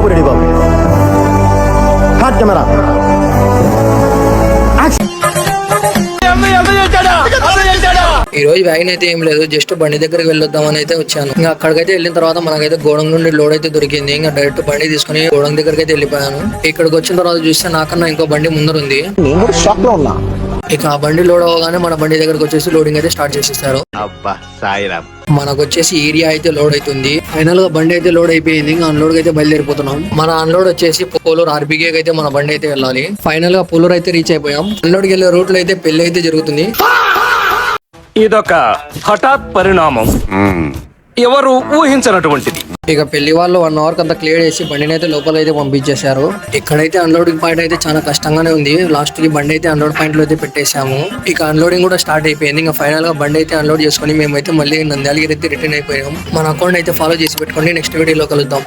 బాబు ready బాబు. Hot camera. ఈ రోజు వ్యాగన్ అయితే ఏం లేదు, జస్ట్ బండి దగ్గరికి వెళ్ళొద్దామని అయితే వచ్చాను. ఇంకా అక్కడికైతే వెళ్ళిన తర్వాత మనకైతే గోడం నుండి లోడ్ అయితే దొరికింది. ఇంకా డైరెక్ట్ బండి తీసుకుని గోడం దగ్గరికి అయితే వెళ్ళిపోయాను. ఇక్కడికి వచ్చిన తర్వాత చూస్తే నాకన్నా ఇంకో బండి ముందరుంది. షాక్ లో ఉన్నా. ఇక ఆ బండి లోడ్ అవగానే మన బండి దగ్గరకు వచ్చేసి లోడింగ్ అయితే స్టార్ట్ చేసేస్తారు. మనకు వచ్చేసి ఏరియా అయితే లోడ్ అవుతుంది. ఫైనల్ గా బండి అయితే లోడ్ అయిపోయింది. ఇంకా అన్లోడ్ అయితే బయలుదేరిపోతున్నాం. మన అన్లోడ్ వచ్చేసి పోలూరు ఆర్బీకే అయితే మన బండి అయితే వెళ్ళాలి. ఫైనల్ గా పోలూరు అయితే రీచ్ అయిపోయాం. అన్లోడ్ కి వెళ్ళే రూట్ లో అయితే పెళ్లి అయితే జరుగుతుంది. ఇదొక హఠాత్ పరిణామం, ఎవరు ఊహించినటువంటిది. ఇక పెళ్లి వాళ్ళు 1 అవర్ అంతా క్లియర్ చేసి బండిని అయితే లోపల అయితే పంపించేశారు. ఇక్కడైతే అన్లోడింగ్ పాయింట్ అయితే చాలా కష్టంగానే ఉంది. లాస్ట్ కి బండి అయితే అన్లోడ్ పాయింట్ లో అయితే పెట్టేశాము. ఇక అన్లోడింగ్ కూడా స్టార్ట్ అయిపోయింది. ఇంకా ఫైనల్ గా బండి అయితే అన్లోడ్ చేసుకుని మేమైతే మళ్ళీ నంద్యాలగిరి అయితే రిటర్న్ అయిపోయాం. మన అకౌంట్ అయితే ఫాలో చేసి పెట్టుకోండి. నెక్స్ట్ వీడియోలో కలుద్దాం.